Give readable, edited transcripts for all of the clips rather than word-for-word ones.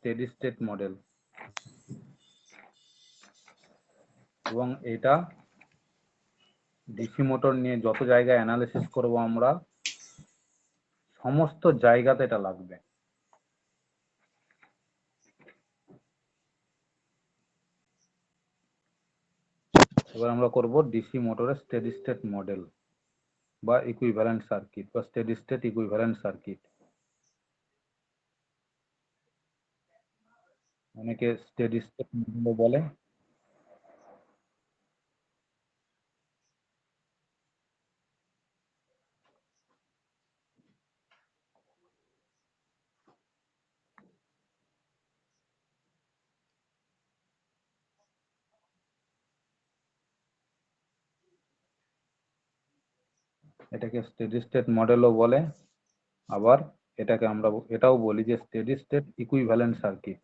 Steady state model, এবং এটা DC motor নিয়ে যত জায়গায় অ্যানালিসিস করব আমরা, সমস্ত জায়গাতে এটা লাগবে। এবার আমরা করব ডিসি মোটরের স্টেডি স্টেট মডেল বা ইকুইভ্যালেন্ট সার্কিট বা স্টেডি স্টেট ইকুইভ্যালেন্ট সার্কিট। অনেকে স্টেডি স্টেট মডেল বলে। এটাকে স্টেডি স্টেট মডেলও বলে, আবার এটাকে আমরা এটাও বলি যে স্টেডি স্টেট ইকুইভ্যালেন্ট সার্কিট।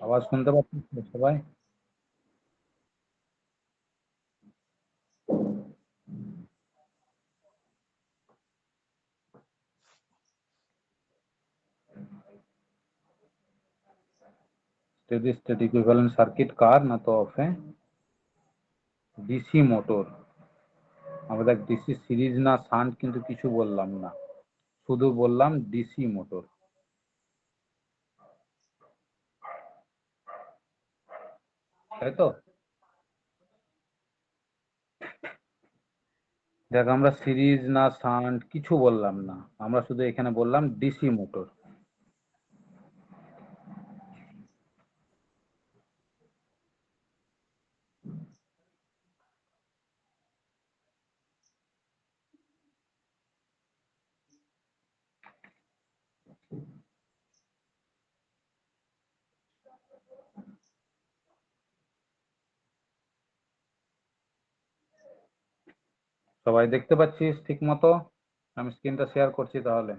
আওয়াজ শুনতে পাচ্ছেন সবাই? স্টেডি স্টেট ইকুইভ্যালেন্ট সার্কিট কার না তো অফে ডিসি মোটর। আমাদের ডিসি সিরিজ না শান্ট কিন্তু কিছু বললাম না, শুধু বললাম ডিসি মোটর, তাই তো? দেখ, আমরা সিরিজ না শান্ট কিছু বললাম না, আমরা শুধু এখানে বললাম ডিসি মোটর। সবাই দেখতে পাচ্ছিস ঠিক মতো? আমি স্ক্রিনটা শেয়ার করছি তাহলে।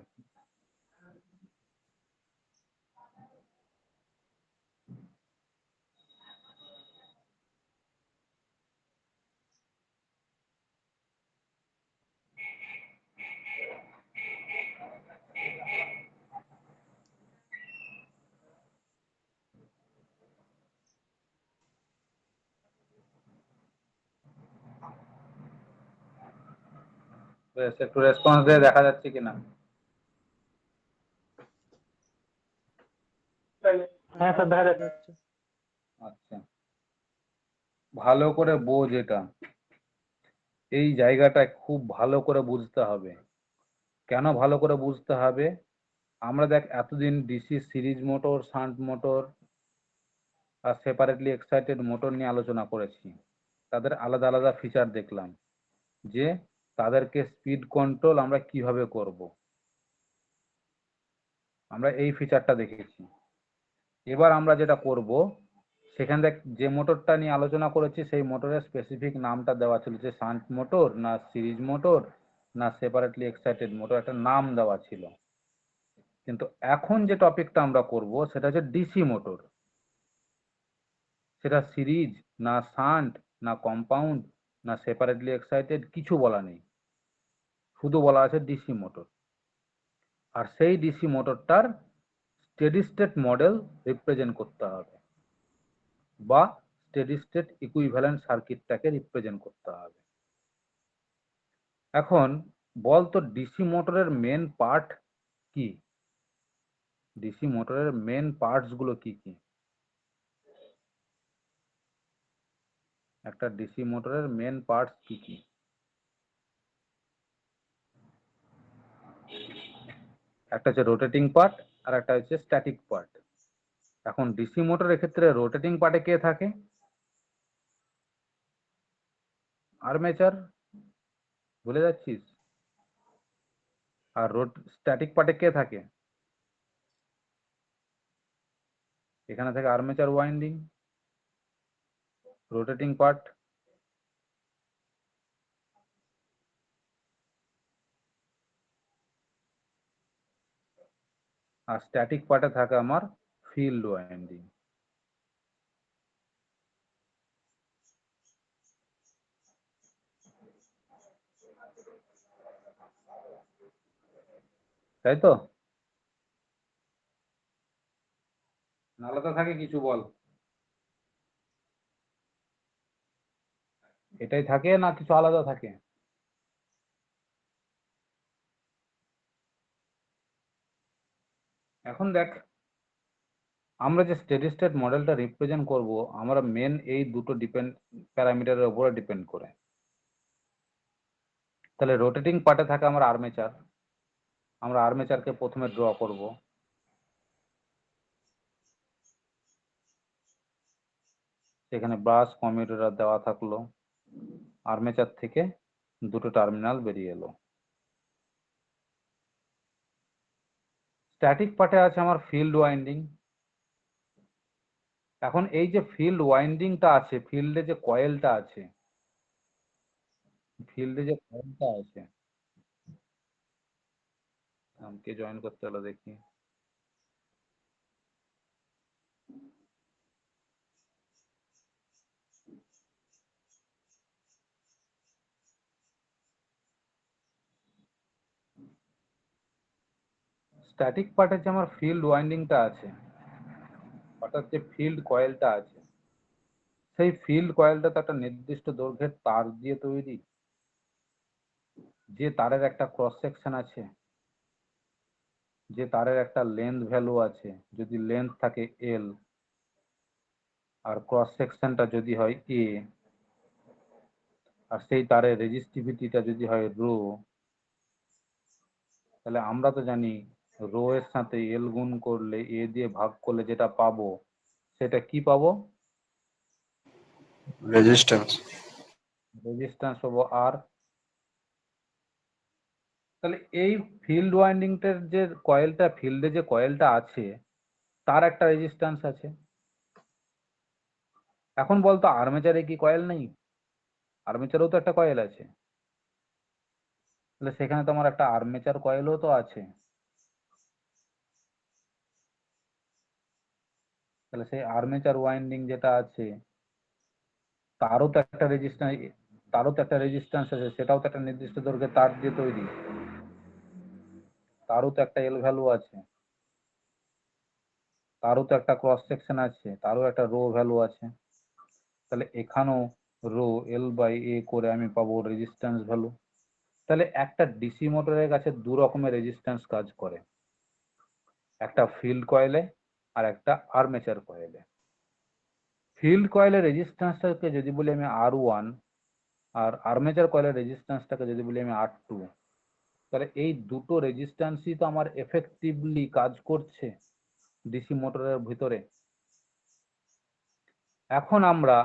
বেশ, একটু রেসপন্স দিয়ে দেখা যাচ্ছে কিনা। হ্যাঁ স্যার, দেখা যাচ্ছে। আচ্ছা, ভালো করে বোঝ এটা, এই জায়গাটা খুব ভালো করে বুঝতে হবে। কেন ভালো করে বুঝতে হবে? আমরা দেখ এতদিন DC series motor, shunt motor আর সেপারেটলি এক্সাইটেড মোটর নিয়ে আলোচনা করেছি। তাদের আলাদা আলাদা ফিচার দেখলাম, যে তাদেরকে স্পিড কন্ট্রোল আমরা কিভাবে করব, আমরা এই ফিচারটা দেখেছি। এবার আমরা যেটা করব, সেখান থেকে যে মোটরটা নিয়ে আলোচনা করেছি সেই মোটরের স্পেসিফিক নামটা দেওয়া ছিল, যে শান্ট মোটর না সিরিজ মোটর না সেপারেটলি এক্সাইটেড মোটর, একটা নাম দেওয়া ছিল। কিন্তু এখন যে টপিকটা আমরা করব সেটা হচ্ছে ডিসি মোটর। সেটা সিরিজ না শান্ট না কম্পাউন্ড না সেপারেটলি এক্সাইটেড কিছু বলা নেই, শুধু বলা আছে ডিসি মোটর। আর সেই ডিসি মোটরটার স্টেডি স্টেট মডেল রিপ্রেজেন্ট করতে হবে, বা স্টেডি স্টেট ইকুইভ্যালেন্ট সার্কিটটাকে রিপ্রেজেন্ট করতে হবে। এখন বল তো ডিসি মোটরের মেন পার্ট কি? ডিসি মোটরের মেন পার্টস গুলো কি কি? একটা ডিসি মোটরের মেন পার্টস কি কি? একটা হচ্ছে রোটেটিং পার্ট আর একটা হচ্ছে স্ট্যাটিক পার্ট। এখন ডিসি মোটরের ক্ষেত্রে রোটেটিং পার্টে কে থাকে? আর্মেচার, ভুলে যাচ্ছিস? আর স্ট্যাটিক পার্টে কে থাকে? এখানে থাকে আর্মেচার ওয়াইন্ডিং। রোটেটিং পার্ট আর স্ট্যাটিক পার্টে থাকে আমার ফিল্ড ওয়াইন্ডিং। তাই তো? আলাদা থাকে কিছু বল, এটাই থাকে না কিছু আলাদা থাকে? এখন দেখ, আমরা যে স্টেডি স্টেট মডেলটা রিপ্রেজেন্ট করব, আমরা মেন এই দুটো প্যারামিটারের উপরে ডিপেন্ড করে। তাহলে রোটেটিং পার্টে থাকে আমার আর্মেচার, আমরা আর্মেচারকে প্রথমে ড্র করব। সেখানে ব্রাশ কমিউটেটর দেওয়া থাকলো, আর্মেচার থেকে দুটো টার্মিনাল বেরিয়ে এলো। স্ট্যাটিক পার্টে আছে আমার ফিল্ড ওয়াইন্ডিং। এখন এই যে ফিল্ড ওয়াইন্ডিংটা আছে, ফিল্ডে যে কয়েলটা আছে, কে জয়েন করতে হলো দেখি। স্ট্যাটিক পার্টে যে আমার ফিল্ড ওয়াইন্ডিংটা আছে, অর্থাৎ যে ফিল্ড কয়েলটা আছে, সেই ফিল্ড কয়েলটা তো একটা নির্দিষ্ট দৈর্ঘ্যের তার দিয়ে তৈরি। যে তারের একটা ক্রস সেকশন আছে, যে তারের একটা লেন্থ ভ্যালু আছে, যদি লেন্থ থাকে এল আর ক্রস সেকশনটা যদি হয় এ, আর সেই তারের রেজিস্টিভিটিটা যদি হয় রো, তাহলে আমরা তো জানি রো এর সাথে এল গুণ করলে, এ দিয়ে ভাগ করলে যেটা পাবো সেটা কি পাবো? রেজিস্ট্যান্স। রেজিস্ট্যান্স পাবো আর। তাহলে এই ফিল্ড ওয়াইন্ডিংটার যে কয়েলটা, ফিল্ডে যে কয়েলটা আছে তার একটা রেজিস্ট্যান্স আছে। এখন বলতো আর্মেচারে কি কয়েল নেই? আর্মেচারেও তো একটা কয়েল আছে। তাহলে সেখানে তো আমার একটা আর্মেচার কয়েলও তো আছে। তাহলে সেই আর্মেচার ওয়াইন্ডিং যেটা আছে তারও তো একটা রেজিস্ট্যান্স আছে, সেটাও তো একটা নির্দিষ্ট দৈর্ঘ্যের তার দিয়ে তৈরি, তারও তো একটা এল ভ্যালু আছে, তারও তো একটা ক্রস সেকশন আছে, তারও একটা রো ভ্যালু আছে। তাহলে এখানেও রো এল বাই এ করে আমি পাবো রেজিস্ট্যান্স ভ্যালু। তাহলে একটা ডিসি মোটরের কাছে দু রকমের রেজিস্ট্যান্স কাজ করে, একটা ফিল্ড কয়েলে আর একটা আর্মেচার কয়েলে। ফিল্ড কয়েলের রেজিস্ট্যান্সটাকে যদি বলি আমি R1, আর আর্মেচার কয়েলের রেজিস্ট্যান্সটাকে যদি বলি আমি R2, তাহলে এই দুটো রেজিস্ট্যান্সই তো আমার এফেক্টিভলি কাজ করছে ডিসি মোটরের ভিতরে। এখন আমরা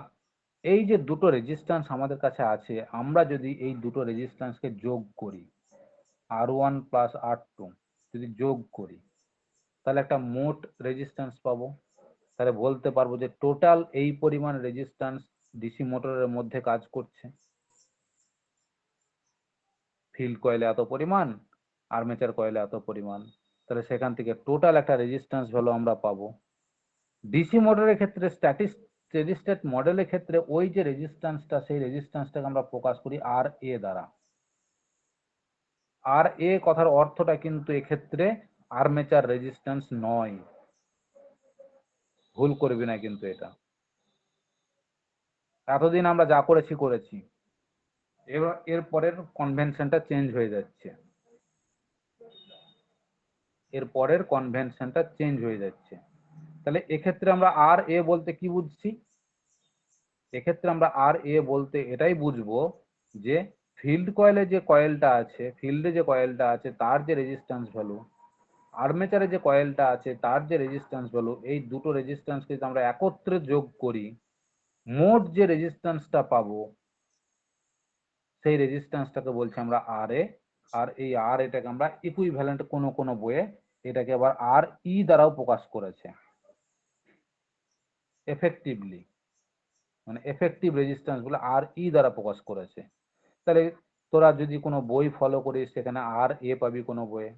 এই যে দুটো রেজিস্ট্যান্স আমাদের কাছে আছে, আমরা যদি এই দুটো রেজিস্ট্যান্সকে যোগ করি, R1 প্লাস R2 যদি যোগ করি, তাহলে একটা মোট রেজিস্ট্যান্স পাবো। তাহলে বলতে পারবো যে টোটাল এই পরিমাণ রেজিস্ট্যান্স ডিসি মোটরের মধ্যে কাজ করছে। ফিল্ড কয়েলে এত পরিমাণ, আর্মেচার কয়েলে এত পরিমাণ, তাহলে সেখান থেকে টোটাল একটা রেজিস্ট্যান্স ভ্যালু আমরা পাবো। ডিসি মোটরের ক্ষেত্রে, স্টেডি স্টেট মডেলের ক্ষেত্রে ওই যে রেজিস্ট্যান্সটা, সেই রেজিস্ট্যান্সটাকে আমরা প্রকাশ করি আর এ দ্বারা। আর এ কথার অর্থটা কিন্তু এক্ষেত্রে আর্মেচার রেজিস্ট্যান্স নয়, ভুল করবি না কিন্তু এটা। এতদিন আমরা যা করেছি করেছি, এবার এর পরের কনভেনশনটা চেঞ্জ হয়ে যাচ্ছে, এর পরের কনভেনশনটা চেঞ্জ হয়ে যাচ্ছে। তাহলে এক্ষেত্রে আমরা আর এ বলতে কি বুঝছি? এক্ষেত্রে আমরা আর এ বলতে এটাই বুঝবো যে ফিল্ড কয়েলে যে কয়েলটা আছে, ফিল্ডে যে কয়েলটা আছে তার যে রেজিস্ট্যান্স ভ্যালু, আর্মেচারে যে কয়েলটা আছে তার যে রেজিস্ট্যান্স ভ্যালু, এই দুটো রেজিস্ট্যান্সকে যদি আমরা একত্রে যোগ করি, মোট যে রেজিস্ট্যান্সটা পাবো সেই রেজিস্ট্যান্সটাকে বলছি আমরা আর এ। আর এই আর এটাকে আমরা ইকুইভ্যালেন্ট কোনো কোনো বইয়ে এটাকে আবার আর ই দ্বারাও প্রকাশ করেছে, এফেক্টিভলি, মানে এফেক্টিভ রেজিস্ট্যান্স বলে আর ই দ্বারা প্রকাশ করেছে। তাহলে তোরা যদি কোনো বই ফলো করিস সেখানে আর এ পাবি কোনো বইয়ে,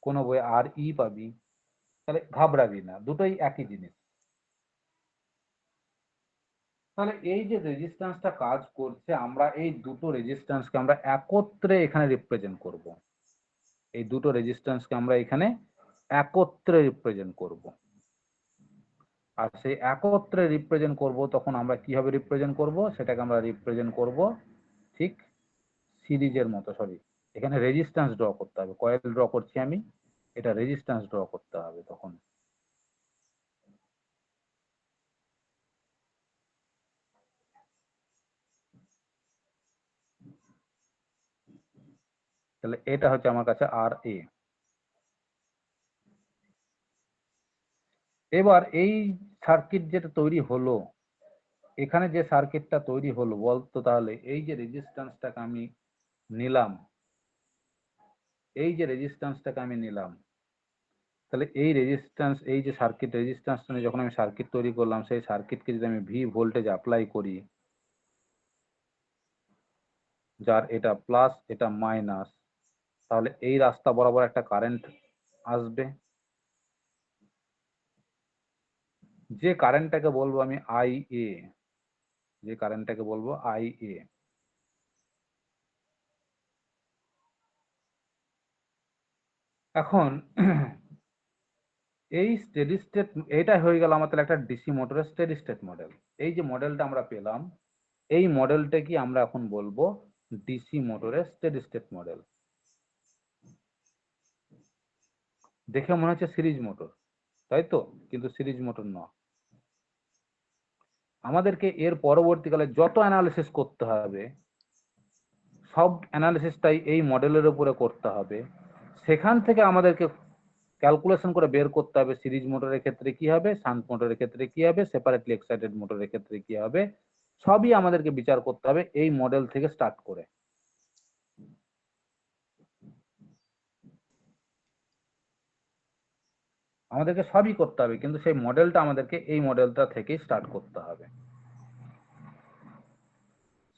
কোনো বইয়ে আর ই পাবি, তাহলে ঘাবড়াবি না, দুটোই একই জিনিস। তাহলে এই যে রেজিস্ট্যান্সটা কাজ করছে, আমরা এই দুটো রেজিস্ট্যান্সকে আমরা একত্রে এখানে রিপ্রেজেন্ট করব। এই দুটো রেজিস্ট্যান্সকে আমরা এখানে একত্রে রিপ্রেজেন্ট করব। আর সেই একত্রে রিপ্রেজেন্ট করব তখন আমরা কিভাবে রিপ্রেজেন্ট করব, সেটাকে আমরা রিপ্রেজেন্ট করব ঠিক সিরিজের মতো। সরি, এখানে রেজিস্ট্যান্স ড্র করতে হবে, কয়েল ড্র করছি আমি, এটা রেজিস্ট্যান্স ড্র করতে হবে তখন। তাহলে এটা হচ্ছে আমার কাছে আর এ। এবার এই সার্কিট যেটা তৈরি হলো, এখানে যে সার্কিটটা তৈরি হলো বলতো, তাহলে এই যে রেজিস্ট্যান্সটাকে আমি নিলাম, এই যে রেজিস্ট্যান্সটাকে আমি নিলাম, তাহলে এই রেজিস্ট্যান্স, এই যে সার্কিট রেজিস্ট্যান্সটা নিয়ে যখন আমি সার্কিট তৈরি করলাম, সেই সার্কিটকে যদি আমি ভি ভোল্টেজ অ্যাপ্লাই করি, যার এটা প্লাস এটা মাইনাস, তাহলে এই রাস্তা বরাবর একটা কারেন্ট আসবে, যে কারেন্টটাকে বলবো আমি আই এ, যে কারেন্টটাকে বলবো আই এ। এখন এই স্টেডি স্টেট, এটা হয়ে গেল আমার তাহলে একটা ডিসি মোটরের স্টেডি স্টেট মডেল। এই যে মডেলটা আমরা পেলাম, এই মডেলটা কি আমরা এখন বলবো ডিসি মোটরের স্টেডি স্টেট মডেল। দেখে মনে হচ্ছে সিরিজ মোটর, তাই তো? কিন্তু সিরিজ মোটর নয়। আমাদেরকে এর পরবর্তীকালে যত অ্যানালিসিস করতে হবে, সব অ্যানালিসিসটাই এই মডেলের উপরে করতে হবে। সেখান থেকে আমাদেরকে ক্যালকুলেশন করে বের করতে হবে সিরিজ মোটরের ক্ষেত্রে কি হবে, শান্ট মোটরের ক্ষেত্রে কি হবে, সেপারেটলি এক্সাইটেড মোটরের ক্ষেত্রে কি হবে, সবই আমাদেরকে বিচার করতে হবে এই মডেল থেকে স্টার্ট করে। আমাদেরকে সবই করতে হবে, কিন্তু সেই মডেলটা আমাদেরকে এই মডেলটা থেকেই স্টার্ট করতে হবে।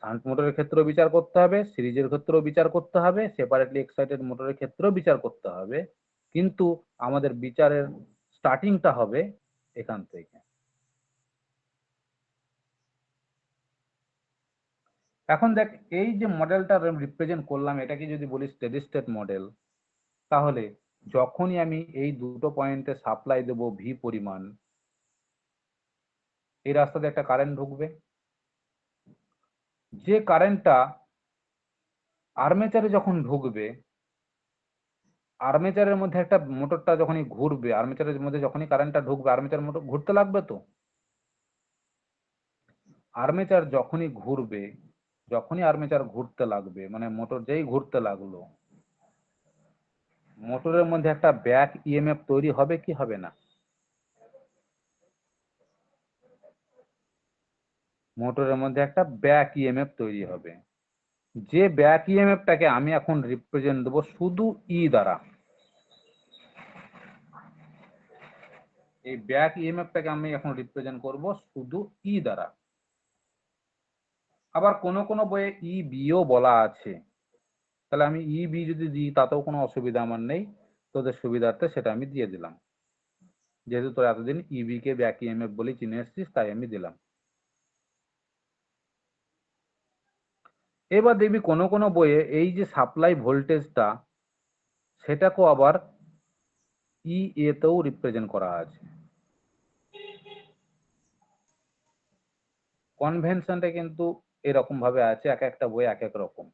শান্ট মোটরের ক্ষেত্রেও বিচার করতে হবে, সিরিজের ক্ষেত্রেও বিচার করতে হবে, সেপারেটলি এক্সাইটেড মোটরের ক্ষেত্রেও বিচার করতে হবে, কিন্তু আমাদের বিচারের স্টার্টিংটা হবে এখান থেকে। এখন দেখ, এই যে মডেলটা রিপ্রেজেন্ট করলাম, এটাকে যদি বলি স্টেডি স্টেট মডেল, তাহলে যখনই আমি এই দুটো পয়েন্টে সাপ্লাই দেব ভি পরিমাণ, এই রাস্তাতে একটা কারেন্ট ঢুকবে, যে কারেন্টটা আর্মেচারে যখন ঢুকবে, আর্মেচারের মধ্যে একটা মোটরটা যখনই ঘুরবে, আর্মেচারের মধ্যে যখনই কারেন্টটা ঢুকবে, আর্মেচার মোটর ঘুরতে লাগবে তো। আর্মেচার যখনই ঘুরবে, যখনই আর্মেচার ঘুরতে লাগবে, মানে মোটর যেই ঘুরতে লাগলো, মোটরের মধ্যে একটা ব্যাক ইএমএফ তৈরি হবে কি হবে না? মোটরের মধ্যে একটা ব্যাক ইএমএফ তৈরি হবে, যে ব্যাক ইএমএফটাকে আমি এখন রিপ্রেজেন্ট দেবো শুধু ই দ্বারা। এই ব্যাক ইএমএফটাকে আমি এখন রিপ্রেজেন্ট করব শুধু ই দ্বারা। আবার কোনো কোনো বইয়ে ই বিও বলা আছে, তাহলে আমি ই বি যদি দিই তাতেও কোনো অসুবিধা আমার নেই, তোদের সুবিধার্থে সেটা আমি দিয়ে দিলাম, যেহেতু তোর এতদিন ইবি কে ব্যাক ইএমএফ বলে চিনে এসছিস, তাই আমি দিলাম। এবার দেখবি কোনো কোনো বইয়ে এই যে সাপ্লাই ভোল্টেজটা, সেটাকেও আবার ই এতেও রিপ্রেজেন্ট করা আছে। কনভেনশনটা কিন্তু এরকম ভাবে আছে, এক একটা বই এক এক রকম।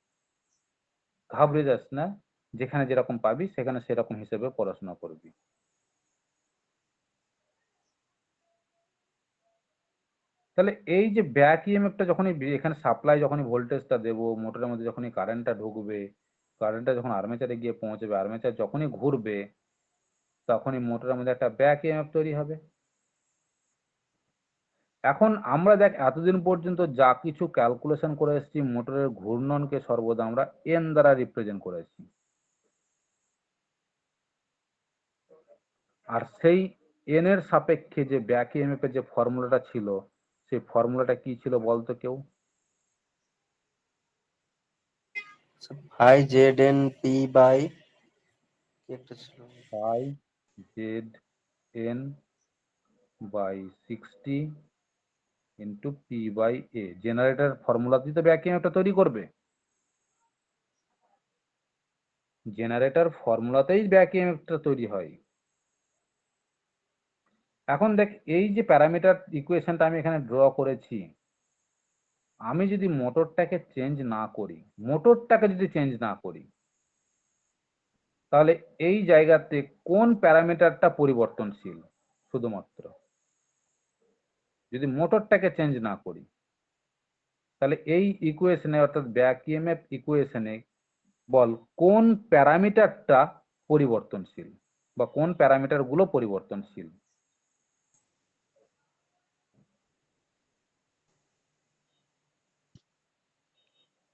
ঘাবড়ে যাস না, যেখানে যেরকম পাবি সেখানে সেরকম হিসেবে পড়াশোনা করবি। তাহলে এই যে ব্যাক ইএমএফটা যখনই এখানে সাপ্লাই, যখনই ভোল্টেজটা দেবো, মোটরের মধ্যে যখনই কারেন্টটা ঢুকবে, কারেন্টটা যখন আর্মেচারে গিয়ে পৌঁছবে, আর্মেচার যখনই ঘুরবে, তখনই মোটরের মধ্যে একটা ব্যাক ইএমএফ তৈরি হবে। এখন আমরা দেখ এতদিন পর্যন্ত যা কিছু ক্যালকুলেশন করে এসেছি, মোটরের ঘূর্ণনকে সর্বদা আমরা এন দ্বারা রিপ্রেজেন্ট করেছি। আর সেই এন এর সাপেক্ষে যে ব্যাক ইএমএফ এর যে ফর্মুলাটা ছিল, সেই ফর্মুলাটা কি ছিল বলতো কেউ? I Z N P by কি একটা ছিল, I Z N by 60 into P by A. Generator formula দিয়ে তো ব্যাক ইএমএফটা তৈরি করবে। জেনারেটর ফর্মুলাতেই ব্যাক ইএমএফটা তৈরি হয়। এখন দেখ, এই যে প্যারামিটার ইকুয়েশনটা আমি এখানে ড্র করেছি, আমি যদি মোটরটাকে চেঞ্জ না করি, তাহলে এই জায়গাতে কোন প্যারামিটারটা পরিবর্তনশীল? শুধুমাত্র যদি মোটরটাকে চেঞ্জ না করি, তাহলে এই ইকুয়েশনে অর্থাৎ ব্যাক ইএমএফ ইকুয়েশনে বল কোন প্যারামিটারটা পরিবর্তনশীল বা কোন প্যারামিটার গুলো পরিবর্তনশীল?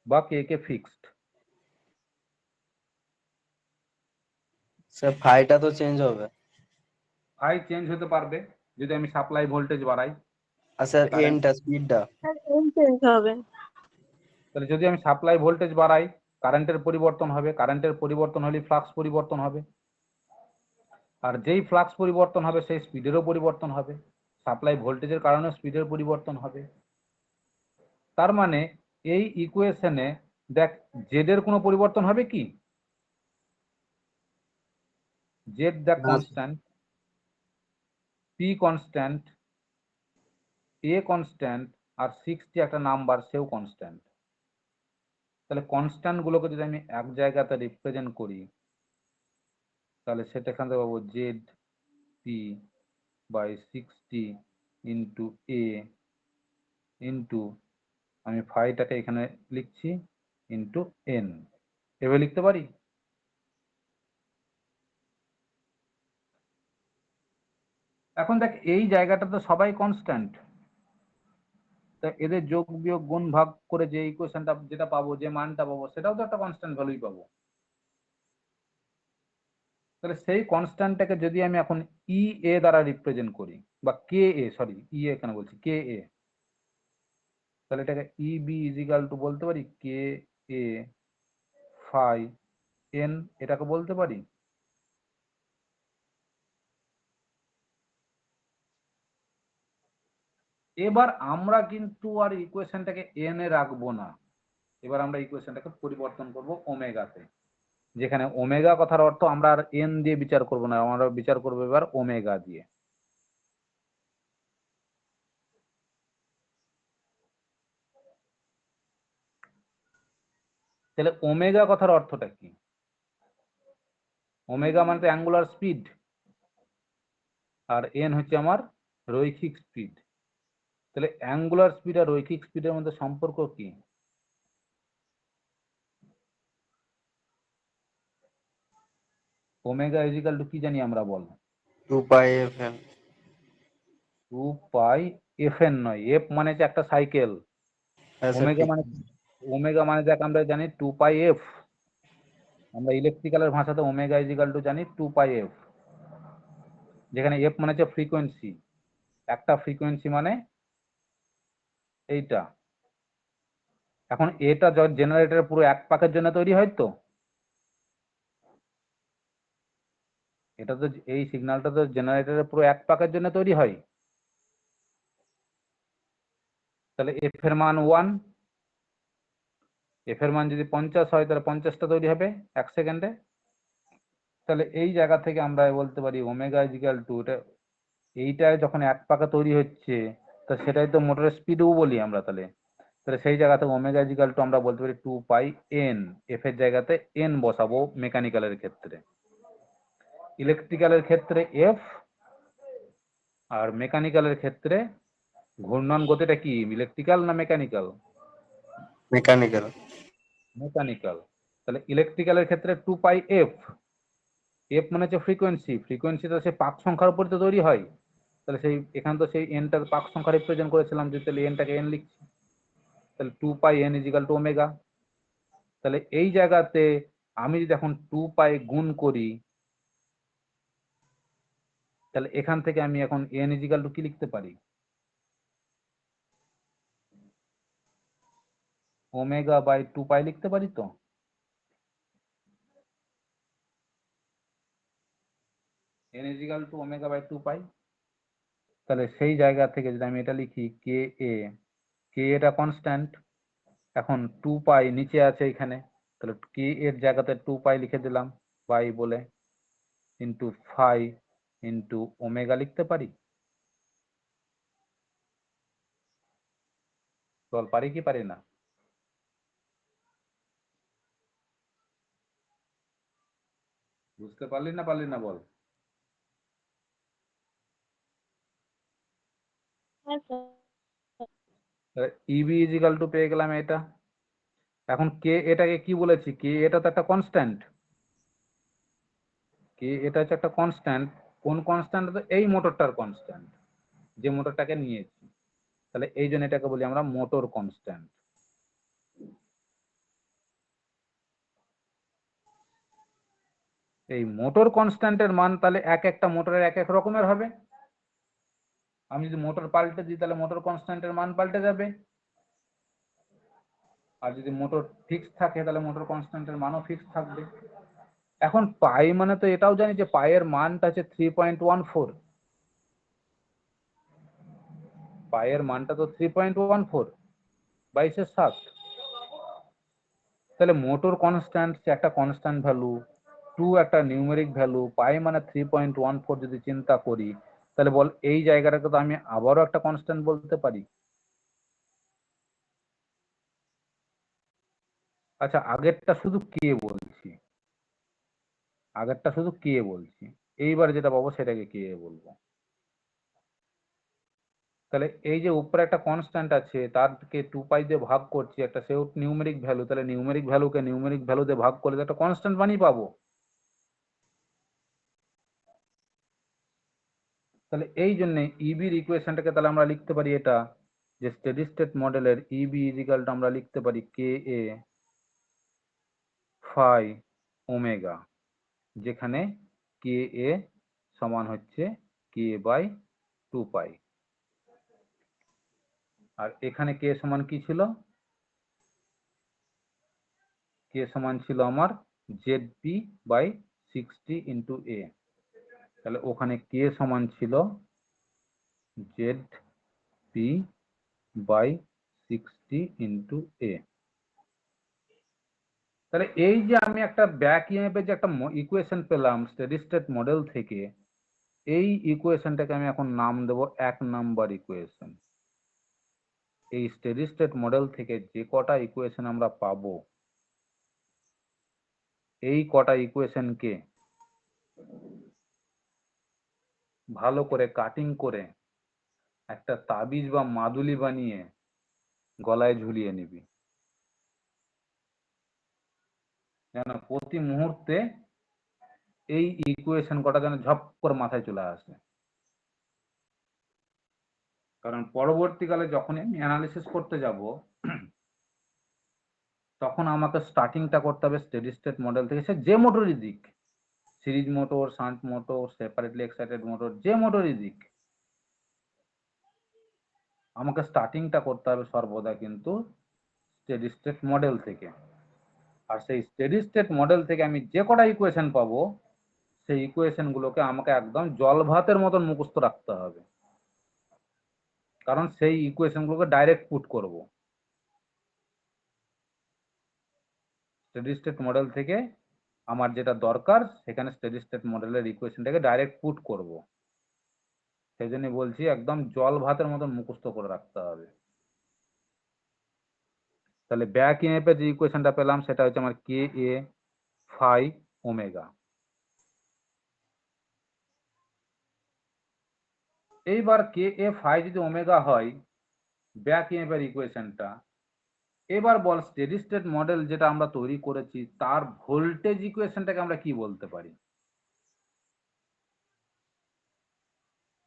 বা কে কে ফিক্সড? স্যার ফাইটা তো চেঞ্জ হবে। ফাই চেঞ্জ হতে পারবে যদি আমি সাপ্লাই ভোল্টেজ বাড়াই। আর স্যার কারেন্ট, এনটা স্পিডটা চেঞ্জ হবে। তাহলে যদি আমি সাপ্লাই ভোল্টেজ বাড়াই, কারেন্টের পরিবর্তন হবে, কারেন্টের পরিবর্তন হলে ফ্লাক্স পরিবর্তন হবে, আর যেই ফ্লাক্স পরিবর্তন হবে সেই স্পিডেরও পরিবর্তন হবে, সাপ্লাই ভোল্টেজের কারণে স্পিডের পরিবর্তন হবে। তার মানে এই ইকুয়েশনে দেখ, জেড এর কোনো পরিবর্তন হবে কি? জেড দেখ না constant, P constant, A constant, আর 60 একটা নাম্বার, সেও কনস্ট্যান্ট। তাহলে কনস্ট্যান্ট গুলোকে যদি আমি এক জায়গাতে রিপ্রেজেন্ট করি, তাহলে সেটা এখান থেকে পাবো Z P by 60 into A into, আমি ফাইটাকে এখানে লিখছি ইন্টু এন, এভাবে লিখতে পারি। এখন দেখ, এই জায়গাটা তো সবাই কনস্ট্যান্ট, তা এদের যোগ বিয়োগ গুণ ভাগ করে যে ইকুয়েশনটা যেটা পাবো, যে মানটা পাবো, সেটাও তো একটা কনস্ট্যান্ট ভ্যালুই পাবো। তাহলে সেই কনস্ট্যান্টটাকে যদি আমি এখন ই এ দ্বারা রিপ্রেজেন্ট করি, বা কে এ, সরি ই এ কেন বলছি, কে এ, তাহলে এটাকে ই বি ইজিক্যাল টু বলতে পারি কে এ ফাই এন, এটাকে বলতে পারি। এবার আমরা কিন্তু আর ইকুয়েশনটাকে এন এ রাখবো না, এবার আমরা ইকুয়েশনটাকে পরিবর্তন করব ওমেগাতে, যেখানে ওমেগা কথার অর্থ আমরা আর এন দিয়ে বিচার করব না, আমরা বিচার করবো এবার ওমেগা দিয়ে। তাহলে ওমেগা কথার অর্থটা কি? ওমেগা মানে তো অ্যাঙ্গুলার স্পিড, আর এন হচ্ছে আমার রৈখিক স্পিড। তাহলে অ্যাঙ্গুলার স্পিড আর রৈখিক স্পিডের মধ্যে সম্পর্ক কি? ওমেগা ইজিক্যাল টু কি জানি আমরা, বল? 2πfn। 2π fn নয়, এফ মানে হচ্ছে একটা সাইকেল, হ্যাঁ স্যার ওমেগা ঠিক। মানে, ওমেগা মানে দেখ আমরা জানি 2πf, আমরা ইলেকট্রিক্যালের ভাষাতে ওমেগা ইজিক্যাল টু জানি 2πf, যেখানে এফ মানে হচ্ছে ফ্রিকোয়েন্সি, একটা ফ্রিকোয়েন্সি মানে এইটা। এখন এটা জেনারেটরের পুরো এক পাকের জন্য তৈরি হয় তো, এটা তো, এই সিগন্যালটা তো জেনারেটরের পুরো এক পাকের জন্য তৈরি হয়। তাহলে এফ এর মান 1, এফ এর মান যদি 50 হয়, তাহলে 50টা তৈরি হবে 1 সেকেন্ডে। তাহলে এই জায়গা থেকে আমরা বলতে পারি ওমেগা ইজিক্যাল টু, এটা এইটা যখন এক পাকে তৈরি হচ্ছে, তা সেটাই তো মোটরের স্পিডও বলি আমরা। তাহলে তাহলে সেই জায়গাতে ওমেগা ইজিক্যাল টু আমরা বলতে পারি 2πn, এফ এর জায়গাতে এন বসাবো মেকানিক্যালের ক্ষেত্রে। ইলেকট্রিক্যালের ক্ষেত্রে এফ, আর মেকানিক্যালের ক্ষেত্রে ঘূর্ণন গতিটা কি, ইলেকট্রিক্যাল না মেকানিক্যাল? মেকানিক্যাল। মেকানিক্যাল। তাহলে ইলেকট্রিক্যালের ক্ষেত্রে 2πf, এফ মানে হচ্ছে ফ্রিকোয়েন্সি, ফ্রিকোয়েন্সি তো সে পাক সংখ্যার উপর তো তৈরি হয়। তাহলে সেই এখানে তো সেই এনটা পাক সংখ্যা রিপ্রেজেন্ট করেছিলাম, যে তাহলে এনটাকে এন লিখছি, তাহলে 2πn ইজিক্যাল টু ওমেগা। তাহলে এই জায়গাতে আমি যদি এখন 2π গুণ করি, তাহলে এখান থেকে আমি এখন এন ইজিক্যাল টু কি লিখতে পারি? ওমেগা বাই 2π লিখতে পারি তো। N equal to omega by 2π। তাহলে সেই জায়গা থেকে যদি আমি এটা লিখি কে এ, কে এটা কনস্ট্যান্ট, এখন 2π নিচে আছে এখানে, তাহলে কে এর জায়গাতে 2 পাই লিখে দিলাম বাই বলে, ইন্টু ফাই ইন্টু ওমেগা লিখতে পারি। বল পারি কি পারি না? বুঝতে পারলি না পারলি না বল। হ্যাঁ স্যার। ইবি ইজিক্যাল টু পেয়ে গেলাম এটা। এখন কে এটাকে কি বলেছি, কে এটা তো একটা কনস্ট্যান্ট, কে এটা হচ্ছে একটা কনস্ট্যান্ট। কোন কনস্ট্যান্ট? তো এই মোটরটার কনস্ট্যান্ট, যে মোটরটাকে নিয়েছি। তাহলে এই জন্য এটাকে বলি আমরা মোটর কনস্ট্যান্ট। এই মোটর কনস্ট্যান্টের মান তাহলে এক একটা মোটরের এক এক রকমের হবে। আমি যদি মোটর পাল্টে দিই তাহলে মোটর কনস্ট্যান্টের মান পাল্টে যাবে, আর যদি মোটর ফিক্স থাকে তাহলে মোটর কনস্ট্যান্টের মানও ফিক্স থাকবে। এখন পাই মানে তো এটাও জানি যে পায়ের মানটা হচ্ছে 3.14, পায়ের মানটা তো 3.14 22/7। তাহলে মোটর কনস্ট্যান্ট একটা কনস্ট্যান্ট ভ্যালু, টু একটা নিউমেরিক ভ্যালু, পাই মানে 3.14 যদি চিন্তা করি, তাহলে বল এই জায়গাটাকে তো আমি আবারও একটা কনস্ট্যান্ট বলতে পারি। আচ্ছা আগেরটা শুধু কে বলছি, আগেরটা শুধু কে বলছি, এইবার যেটা পাবো সেটাকে কে বলবো। তাহলে এই যে উপরে একটা কনস্ট্যান্ট আছে তারকে 2 পাই দিয়ে ভাগ করছি, একটা সেও নিউমেরিক ভ্যালু, তাহলে নিউমেরিক ভ্যালুকে নিউমেরিক ভ্যালু দিয়ে ভাগ করলে তো একটা কনস্ট্যান্ট মানই পাবো। তাহলে এই জন্য ইবির ইকুয়েশনটাকে তাহলে আমরা লিখতে পারি এটা, যে স্টেডি স্টেট মডেলের ইবি ইজিক্যাল আমরা লিখতে পারি কে এ ফাই ওমেগা, যেখানে কে এ সমান হচ্ছে কে বাই 2 পাই, আর এখানে কে সমান কি ছিল, কে সমান ছিল আমার জেড পি বাই 60 ইন্টু এ। তাহলে ওখানে কে সমান ছিল জেড পি বাই 60 ইন্টু এ। তাহলে এই যে আমি একটা ব্যাক ইএমএফ এর যে একটা ইকুয়েশন পেলাম স্টেডি স্টেট মডেল থেকে, এই ইকুয়েশনটাকে আমি এখন নাম দেব 1 নাম্বার ইকুয়েশন। এই স্টেডি স্টেট মডেল থেকে যে কটা ইকুয়েশন আমরা পাবো, এই কটা ইকুয়েশনকে ভালো করে কাটিং করে একটা তাবিজ বা মাদুলি বানিয়ে গলায় ঝুলিয়ে নিবি, যেন প্রতি মুহূর্তে এই ইকুয়েশন কটা যেন ঝপ করে মাথায় চলে আসে। কারণ পরবর্তীকালে যখন আমি অ্যানালিসিস করতে যাব, তখন আমাকে স্টার্টিংটা করতে হবে স্টেডি স্টেট মডেল থেকে, সে যে মোটরই দিক, series motor, shunt motor, separately excited motor, যে মোটরই দিক, আমাকে স্টার্টিংটা করতে হবে সর্বদা কিন্তু স্টেডি স্টেট মডেল থেকে। আর সেই স্টেডি স্টেট মডেল থেকে আমি যে কটা ইকুয়েশন পাবো, সেই ইকুয়েশন গুলোকে আমাকে একদম জল ভাতের মতন মুখস্থ রাখতে হবে, কারণ সেই ইকুয়েশন গুলোকে ডাইরেক্ট পুট করব স্টেডি স্টেট মডেল থেকে। আমার যেটা দরকার সেখানে স্টেডি স্টেট মডেলের ইকুয়েশনটাকে ডাইরেক্ট পুট করব, সেই জন্য বলছি একদম জল ভাতের মতন মুখস্থ করে রাখতে হবে। তাহলে ব্যাক ইএমএফ এর যে ইকুয়েশনটা পেলাম সেটা হচ্ছে আমার কে এ ফাই ওমেগা। এইবার কে এ ফাই যদি ওমেগা হয় ব্যাক ইএমএফ এর ইকুয়েশনটা, এবার বল স্টেডি স্টেট মডেল যেটা আমরা তৈরি করেছি তার ভোল্টেজ ইকুয়েশনটাকে আমরা কি বলতে পারি?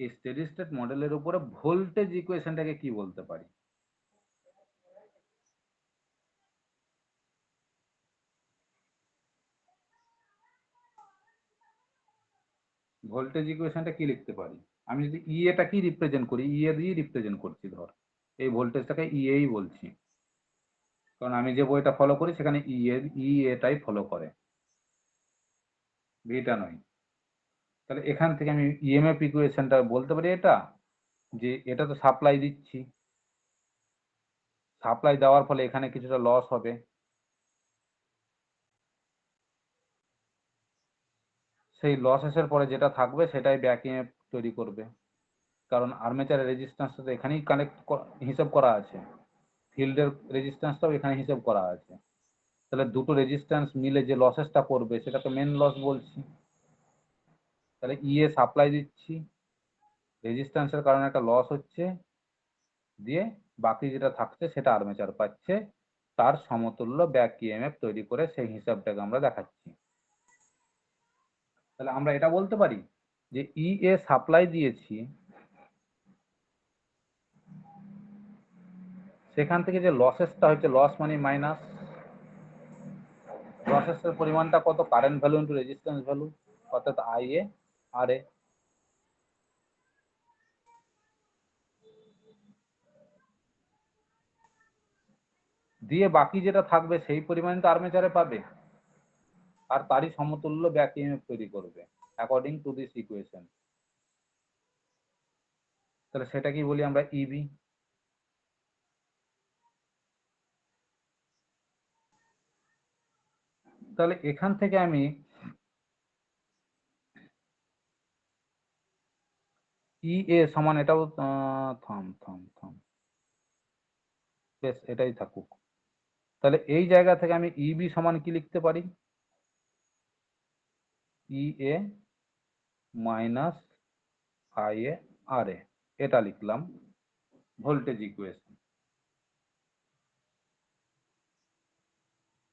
এই স্টেডি স্টেট মডেলের উপরে ভোল্টেজ ইকুয়েশনটাকে কি বলতে পারি? ভোল্টেজ ইকুয়েশনটা কি লিখতে পারি? আমি যদি ই এটা কি রিপ্রেজেন্ট করি, ই এ দিয়ে রিপ্রেজেন্ট করছি, ধর এই ভোল্টেজটাকে ই এই বলছি, কারণ আমি যে বইটা ফলো করি সেখানে ই এটাই ফলো করে, ভিটা নয়। তাহলে এখান থেকে আমি ইএমএফ ইকুয়েশনটা বলতে পারি এটা, যে এটা তো সাপ্লাই দিচ্ছি, সাপ্লাই দেওয়ার ফলে এখানে কিছুটা লস হবে, সেই লসেসের পরে যেটা থাকবে সেটাই ব্যাক ইএমএফ তৈরি করবে, কারণ আর্মেচারের রেজিস্ট্যান্সটা তো এখানেই হিসাব করা আছে, ফিল্ডের রেজিস্ট্যান্সটাও এখানে হিসাব করা আছে। তাহলে দুটো রেজিস্ট্যান্স মিলে যে লসেসটা করবে সেটা তো মেন লস বলছি। তাহলে ইএ সাপ্লাই দিচ্ছি, রেজিস্ট্যান্সের কারণে একটা লস হচ্ছে, দিয়ে বাকি যেটা থাকছে সেটা আর্মেচার পাচ্ছে, তার সমতুল্য ব্যাক ইএমএফ তৈরি করে সেই হিসাবটাকে আমরা দেখাচ্ছি। তাহলে আমরা এটা বলতে পারি যে ইএ সাপ্লাই দিয়েছি, সেখান থেকে যে লসেসটা হচ্ছে, লস মানে মাইনাস লসেসের পরিমাণটা কত, current value into resistance value, অর্থাৎ আইএ আর এ। দিয়ে বাকি যেটা থাকবে সেই পরিমাণ তো আর্মেচারে পাবে, আর তারই সমতুল্য ব্যাক ইএমএফ তৈরি করবে অ্যাকর্ডিং টু দিস ইকুয়েশন। তাহলে সেটা কি বলি আমরা, ইবি। তাহলে এখান থেকে আমি ইএ সমান এটাও থাম থাম থাম, বেশ এটাই থাকুক। তাহলে এই জায়গা থেকে আমি ইবি সমান কি লিখতে পারি, ইএ মাইনাস আইএ আর এ, এটা লিখলাম ভোল্টেজ ইকুয়েশন।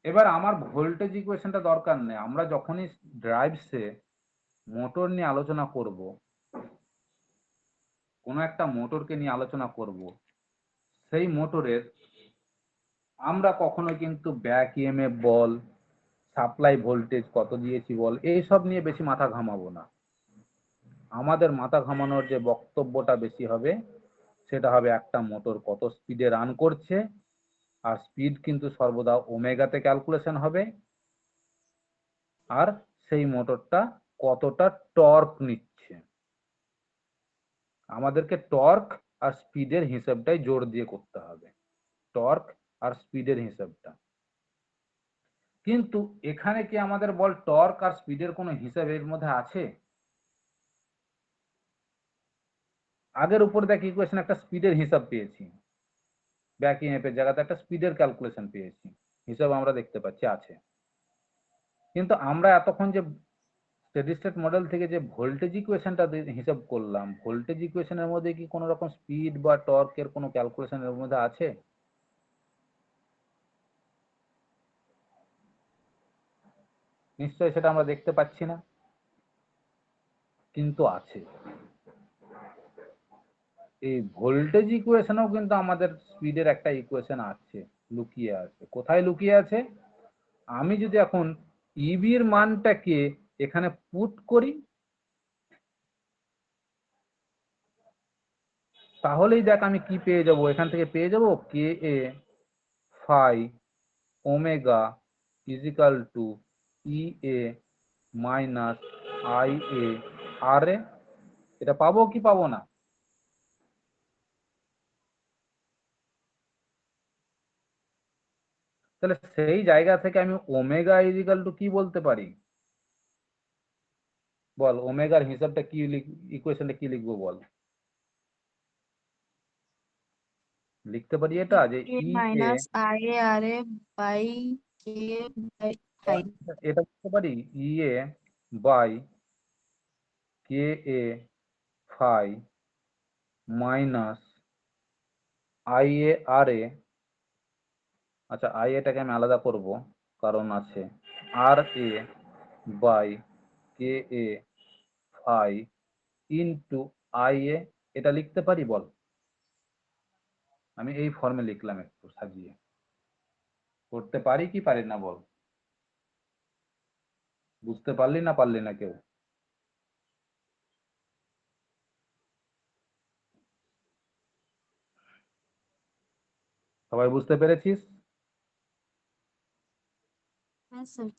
এবার আমার ভোল্টেজ ইকুয়েশনটা দরকার নেই, আমরা যখনই ড্রাইভসে মোটর নিয়ে আলোচনা করব, কোনো একটা মোটরকে নিয়ে আলোচনা করব, সেই মোটরের আমরা কখনো কিন্তু ব্যাক ইএমএফ বল, সাপ্লাই ভোল্টেজ কত দিয়েছি বল, এইসব নিয়ে বেশি মাথা ঘামাবো না। আমাদের মাথা ঘামানোর যে বক্তব্যটা বেশি হবে সেটা হবে একটা মোটর কত স্পিডে রান করছে, আর স্পিড কিন্তু সর্বদা ওমেগাতে ক্যালকুলেশন হবে, আর সেই মোটরটা কতটা টর্ক নিচ্ছে। আমাদেরকে টর্ক আর স্পিডের হিসাবটাই জোর দিয়ে করতে হবে, টর্ক আর স্পিডের হিসাবটা। কিন্তু এখানে কি আমাদের বল টর্ক আর স্পিডের কোনো হিসাব এর মধ্যে আছে? আগের উপর দেখ ইকুয়েশন একটা স্পিডের হিসাব পেয়েছি, ব্যাক ইএমএফ এর জায়গাতে একটা স্পিডের ক্যালকুলেশন পেয়েছি, হিসাব আমরা দেখতে পাচ্ছি আছে। কিন্তু আমরা এতক্ষণ যে স্টেডি স্টেট মডেল থেকে যে ভোল্টেজ ইকুয়েশনটা হিসাব করলাম, ভোল্টেজ ইকুয়েশনের মধ্যে কি কোনো রকম স্পিড বা টর্কের কোনো ক্যালকুলেশন এর মধ্যে আছে? নিশ্চয়ই সেটা আমরা দেখতে পাচ্ছি না, কিন্তু আছে। এই ভোল্টেজ ইকুয়েশনেও কিন্তু আমাদের স্পিডের একটা ইকুয়েশন আছে, লুকিয়ে আছে। কোথায় লুকিয়ে আছে? আমি যদি এখন ইবির মানটাকে এখানে পুট করি, তাহলেই দেখ আমি কি পেয়ে যাব, এখান থেকে পেয়ে যাব K A phi omega equal to E A minus I A R A. এটা পাবো কি পাবো না? তাহলে সেই জায়গা থেকে আমি ওমেগা ইজিক্যাল টু কি বলতে পারি বল, ওমেগার হিসাবটা কি ইকুয়েশনটা কি লিখবো বল? লিখতে পারি এটা যে K E A, minus I A R A by K by five. এটা লিখতে পারি E A by K A phi minus I A R A. আচ্ছা, আই এটাকে আমি আলাদা করব, কারণ আছে R A by K A phi into I A. এটা লিখতে পারি বল? আমি এই ফর্মে লিখলাম, একটু সাজিয়ে করতে পারি কি পারি না বল? বুঝতে পারলি না পারলি না কেউ? সবাই বুঝতে পেরেছিস? হ্যাঁ স্যার।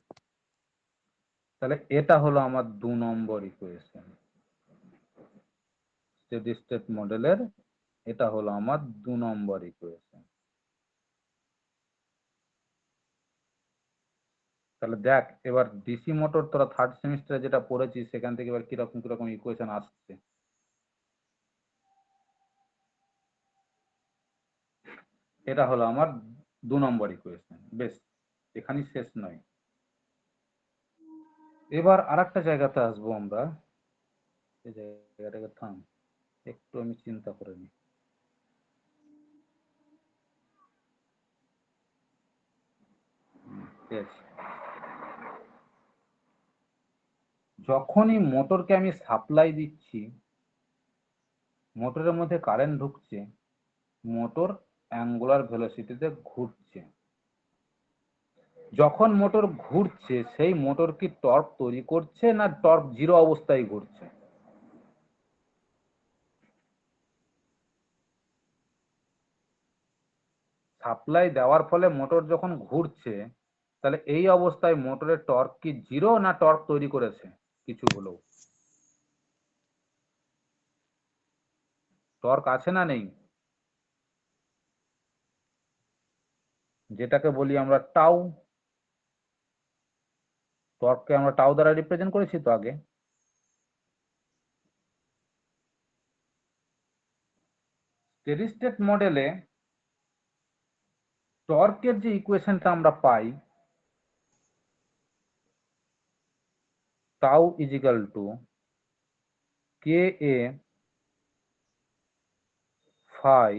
তাহলে এটা হলো আমার 2 নম্বর ইকুয়েশন, স্টেডি স্টেট মডেলের এটা হলো আমার 2 নম্বর ইকুয়েশন। তাহলে দেখ এবার ডিসি মোটর তোরা থার্ড সেমিস্টারে যেটা পড়েছিস সেখান থেকে এবার কিরকম কিরকম ইকুয়েশন আসছে। এটা হলো আমার 2 নম্বর ইকুয়েশন। বেশ, এখানেই শেষ নয়, এবার আরেকটা জায়গাতে আসবো আমরা। এই জায়গাটাকে থাম, একটু আমি চিন্তা করে নিই। বেশ, যখনই মোটরকে আমি সাপ্লাই দিচ্ছি, মোটরের মধ্যে কারেন্ট ঢুকছে, মোটর অ্যাঙ্গুলার ভেলোসিটিতে ঘুরছে। যখন মোটর ঘুরছে সেই মোটর কি টর্ক তৈরি করছে না টর্ক জিরো অবস্থায় ঘুরছে? সাপ্লাই দেওয়ার ফলে মোটর যখন ঘুরছে তাহলে এই অবস্থায় মোটরের টর্ক কি জিরো না টর্ক তৈরি করেছে কিছু হলেও? টর্ক আছে না নেই? যেটাকে বলি আমরা টাউ। টর্ককে আমরা টাউ দ্বারা রিপ্রেজেন্ট করেছি তো আগে। স্টেডি স্টেট মডেলে টর্কের যে ইকুয়েশনটা আমরা পাই, tau equal to K A phi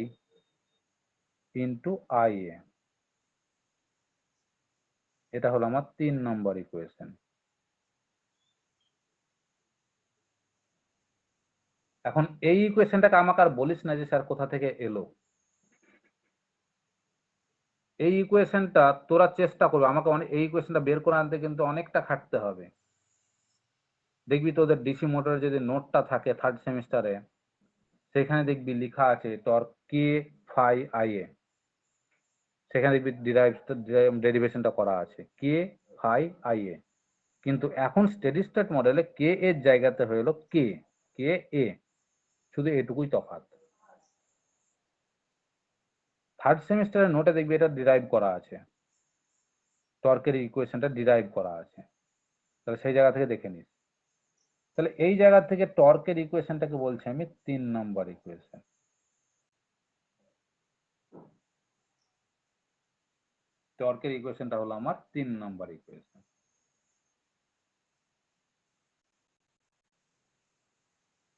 into I A, এটা হলো আমার 3 নম্বর ইকুয়েশন। এখন এই ইকুয়েশনটাকে আমাকে আর বলিস না যে স্যার কোথা থেকে এলো। এই ইকুয়েশনটা তোরা চেষ্টা করবে, আমাকে এই ইকুয়েশনটা বের করে আনতে কিন্তু অনেকটা খাটতে হবে। দেখবি তোদের ডিসি মোটরের যদি নোটটা থাকে থার্ড সেমিস্টারে, সেখানে দেখবি লেখা আছে torque K phi I A, সেখানে দেখবি ডেরিভেশনটা করা আছে কে ফাই আই এ। কিন্তু এখন স্টেডি স্টেট মডেলে কে এর জায়গাতে হয়ে এলো কে কে এ, শুধু এটুকুই তফাৎ। থার্ড সেমিস্টারের নোটে দেখবি এটা ডিরাইভ করা আছে, টর্কের ইকুয়েশনটা ডিরাইভ করা আছে, তাহলে সেই জায়গা থেকে দেখে নিস। তাহলে এই জায়গা থেকে টর্কের ইকুয়েশনটাকে বলছি আমি 3 নম্বর ইকুয়েশন। টর্কের ইকুয়েশনটা হলো আমার 3 নম্বর ইকুয়েশন।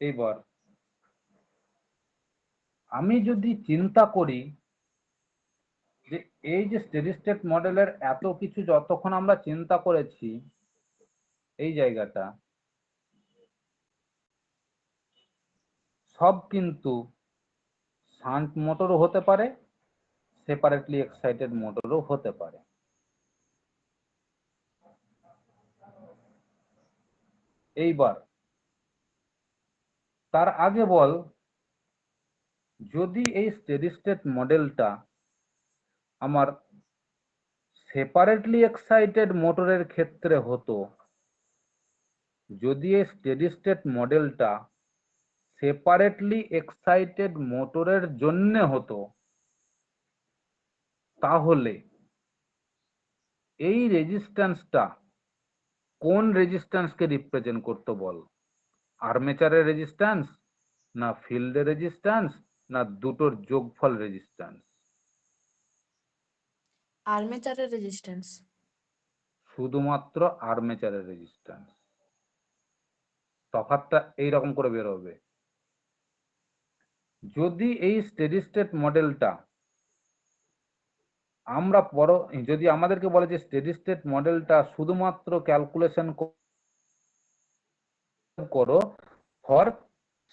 এইবার আমি যদি চিন্তা করি যে এই যে স্টেডি স্টেট মডেলের এত কিছু যতক্ষণ আমরা চিন্তা করেছি, এই জায়গাটা সব কিন্তু শান্ট মোটরও হতে পারে, সেপারেটলি এক্সাইটেড মোটরও হতে পারে। এইবার তার আগে বল, যদি এই স্টেডি স্টেট মডেলটা আমার সেপারেটলি এক্সাইটেড মোটরের ক্ষেত্রে হতো, যদি এই স্টেডি স্টেট মডেলটা সেপারেটলি এক্সাইটেড মোটরের জন্য হতো, তাহলে এই রেজিস্ট্যান্সটা কোন রেজিস্ট্যান্সকে রিপ্রেজেন্ট করতো বল? আর্মেচারের রেজিস্ট্যান্স, না ফিল্ডের রেজিস্ট্যান্স, না দুটোর যোগফল রেজিস্ট্যান্স? আর্মেচারের রেজিস্ট্যান্স। শুধুমাত্র আর্মেচারের রেজিস্ট্যান্স। তফাৎটা এইরকম করে বের হবে। যদি এই স্টেডি স্টেট মডেলটা আমরা যদি আমাদেরকে বলে যে স্টেডি স্টেট মডেলটা শুধুমাত্র ক্যালকুলেশন করো ফর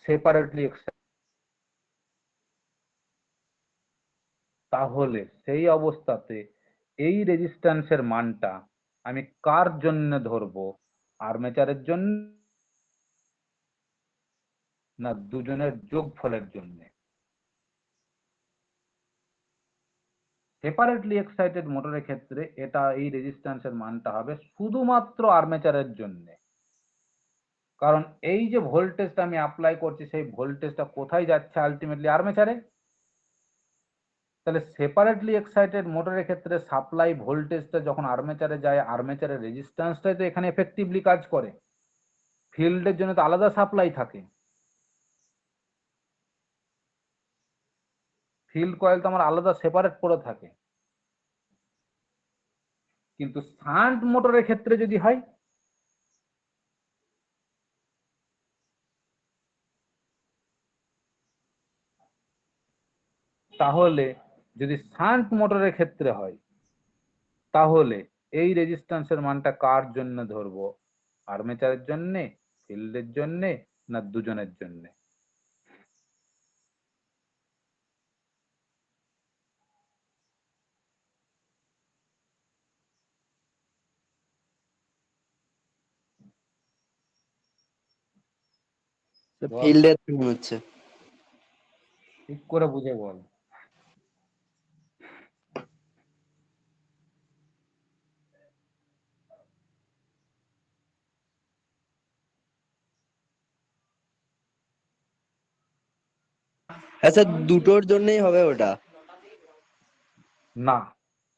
সেপারেটলি এক্সাইটেড, তাহলে সেই অবস্থাতে এই রেজিস্ট্যান্সের মানটা আমি কার জন্য ধরবো? আর্মেচারের জন্য না দুজনের যোগফলের জন্য? সেপারেটলি এক্সাইটেড মোটরের ক্ষেত্রে এটা এই রেজিস্ট্যান্সের মানটা হবে শুধুমাত্র আর্মেচারের জন্য। কারণ এই যে ভোল্টেজটা আমি অ্যাপ্লাই করছি সেই ভোল্টেজটা কোথায় যাচ্ছে? আলটিমেটলি আর্মেচারে। তাহলে সেপারেটলি এক্সাইটেড মোটরের ক্ষেত্রে সাপ্লাই ভোল্টেজটা যখন আর্মেচারে যায়, আর্মেচারের রেজিস্ট্যান্সটাই তো এখানে এফেক্টিভলি কাজ করে। ফিল্ডের জন্য তো আলাদা সাপ্লাই থাকে, ফিল্ড কয়েল তো আমার আলাদা সেপারেট করে থাকে। কিন্তু শান্ট মোটরের ক্ষেত্রে যদি হয়, তাহলে যদি শান্ট মোটরের ক্ষেত্রে হয়, তাহলে এই রেজিস্ট্যান্সের মানটা কার জন্য ধরবো? আর্মেচারের জন্য, ফিল্ডের জন্য, না দুজনের জন্য? বল, ফিল্ডের মনে হচ্ছে। ঠিক করে বুঝে বল। হ্যাঁ স্যার, দুটোর জন্যই হবে ওটা। না,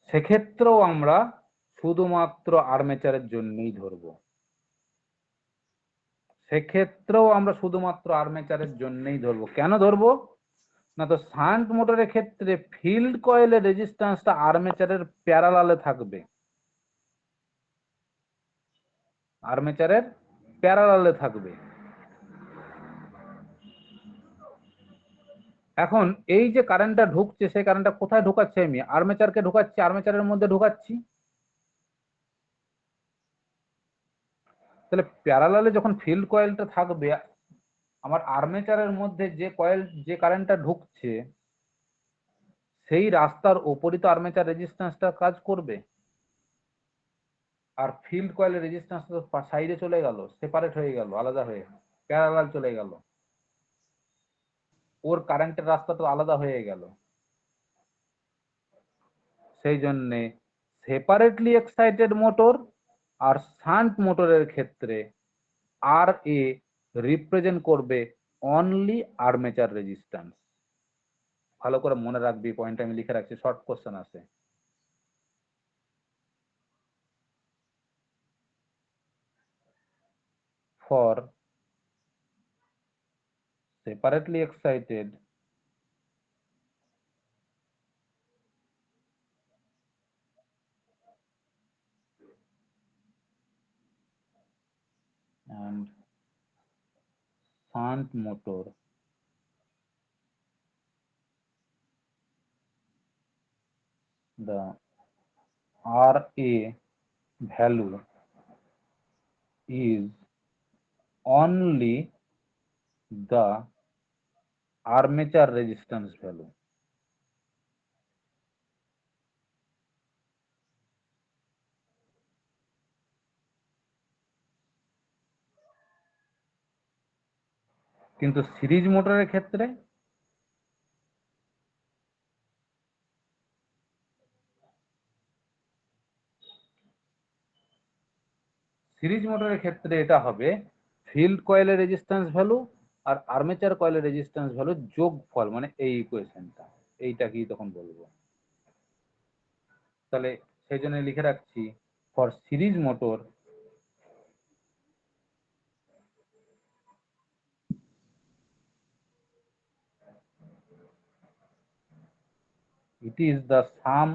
সেক্ষেত্রেও আমরা শুধুমাত্র আর্মেচারের জন্যই ধরবো। সেক্ষেত্রেও আমরা শুধুমাত্র আর্মেচারের জন্যই ধরবো। কেন ধরবো? না তো শান্ট মোটরের ক্ষেত্রে ফিল্ড কয়েলের রেজিস্ট্যান্সটা আর্মেচারের প্যারালালে থাকবে, আর্মেচারের প্যারালালে থাকবে। এখন এই যে কারেন্টটা ঢুকছে, সেই কারেন্টটা কোথায় ঢুকাচ্ছি? আমি আর্মেচারকে ঢুকাচ্ছি, আর্মেচারের মধ্যে ঢুকাচ্ছি। তাহলে প্যারালালে যখন ফিল্ড কয়েলটা থাকবে, আমার আর্মেচারের মধ্যে যে কয়েল, যে কারেন্টটা ঢুকছে, সেই রাস্তার ওপরই তো আর্মেচার রেজিস্ট্যান্সটা কাজ করবে। আর ফিল্ড কয়েলের রেজিস্ট্যান্স তো সাইডে চলে গেল, সেপারেট হয়ে গেল, আলাদা হয়ে প্যারালাল চলে গেল, ওর কারেন্টের রাস্তা তো আলাদা হয়ে গেল। সেই জন্যে সেপারেটলি এক্সাইটেড মোটর আর শান্ট মোটরের ক্ষেত্রে আর এ রিপ্রেজেন্ট করবে অনলি আর্মেচার রেজিস্ট্যান্স। ভালো করে মনে রাখবি, পয়েন্ট আমি লিখে রাখছি, শর্ট কোশ্চেন আছে। For separately excited and shunt motor, the RA value is only the armature resistance value. কিন্তু সিরিজ মোটরের ক্ষেত্রে এটা হবে ফিল্ড কয়েলের রেজিস্ট্যান্স ভ্যালু আর আর্মেচার কয়েলের রেজিস্ট্যান্স ভ্যালু যোগফল, মানে এই ইকুয়েশনটা, এইটাকেই তখন বলবো। তাহলে সেই জন্য লিখে রাখছি, for series motor it is the sum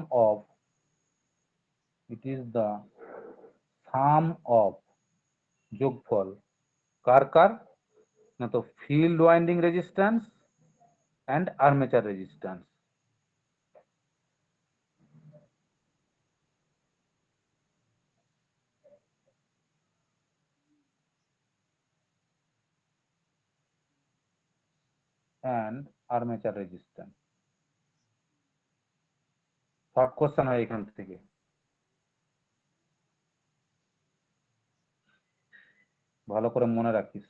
of যোগফল কার কার? না তো field winding resistance and armature resistance. And armature resistance. Short question হয় এখান থেকে। ভালো করে মনে রাখিস।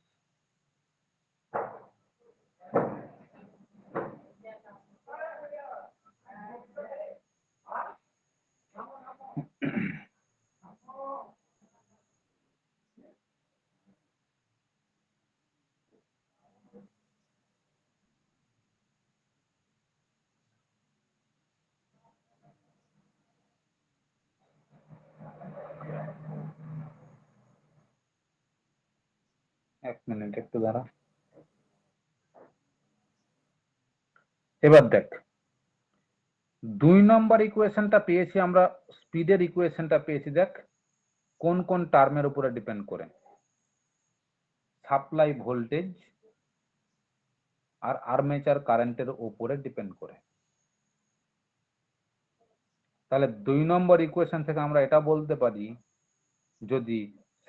এক মিনিট একটু দাঁড়া। এবার দেখ 2 নম্বর ইকুয়েশনটা পেয়েছি আমরা, স্পিডের ইকুয়েশনটা পেয়েছি। দেখ কোন কোন টার্মের উপরে ডিপেন্ড করে, সাপ্লাই ভোল্টেজ আর আর্মেচার কারেন্টের উপরে ডিপেন্ড করে। তাহলে 2 নম্বর ইকুয়েশন থেকে আমরা এটা বলতে পারি, যদি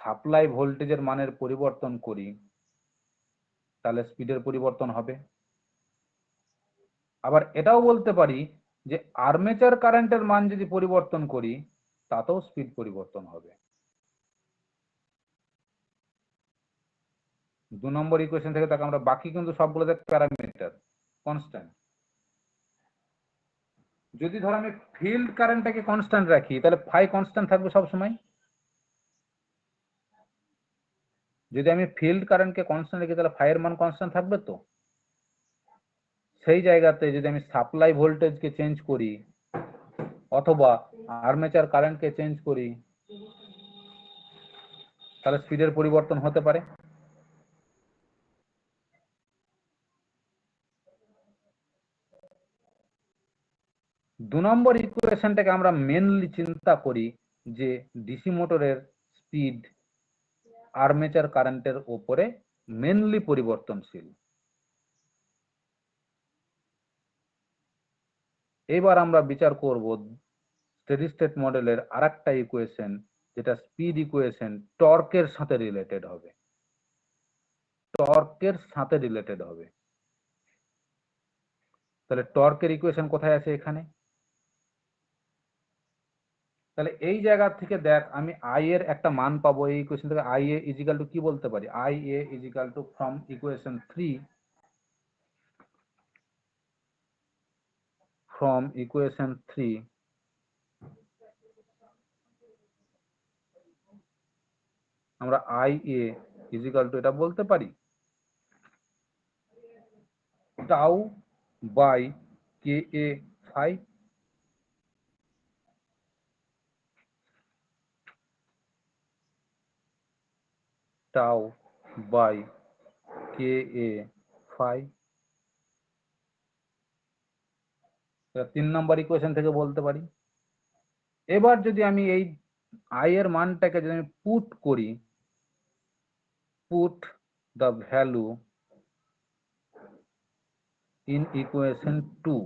সাপ্লাই ভোল্টেজের মানের পরিবর্তন করি তাহলে স্পিডের পরিবর্তন হবে। আবার এটাও বলতে পারি যে আর্মেচার কারেন্টের মান যদি পরিবর্তন করি তাতেও স্পিড পরিবর্তন হবে। 2 নম্বর ইকুয়েশন থেকে তাকে আমরা বাকি কিন্তু সবগুলো দেখ প্যারামিটার কনস্ট্যান্ট। যদি ধর আমি ফিল্ড কারেন্টটাকে কনস্ট্যান্ট রাখি তাহলে ফাই কনস্ট্যান্ট থাকবে সব সময়। যদি আমি ফিল্ড কারেন্টকে কনস্ট্যান্ট রাখি তাহলে ফাই এর মান কনস্ট্যান্ট থাকবে। তো সেই জায়গাতে যদি আমি সাপ্লাই ভোল্টেজকে চেঞ্জ করি অথবা আর্মেচার কারেন্টকে চেঞ্জ করি তাহলে স্পিডের পরিবর্তন হতে পারে। দু নম্বর ইকুয়েশনটাকে আমরা মেনলি চিন্তা করি যে ডিসি মোটরের স্পিড আর্মেচার কারেন্টের উপরে মেনলি পরিবর্তনশীল। এবার আমরা বিচার করব স্টেডি স্টেট মডেলের আরেকটা ইকুয়েশন, যেটা স্পিড ইকুয়েশন টর্কের সাথে রিলেটেড হবে। টর্কের সাথে রিলেটেড হবে। তাহলে টর্কের ইকুয়েশন কোথায় আছে? এখানে। তাহলে এই জায়গা থেকে দেখ আমি আই এর একটা মান পাবো। এই ইকুয়েশন থেকে আই এ ইজিক্যাল টু কি বলতে পারি? I A is equal to from equation 3, from equation 3 আমরা আই এ ইজিক্যাল টু এটা বলতে পারি tau by K A phi. Tau by K A phi. 3 number equation থেকে বলতে পারি। এবার যদি আমি এই আই এর মানটাকে যদি আমি পুট করি, put the value in equation 2,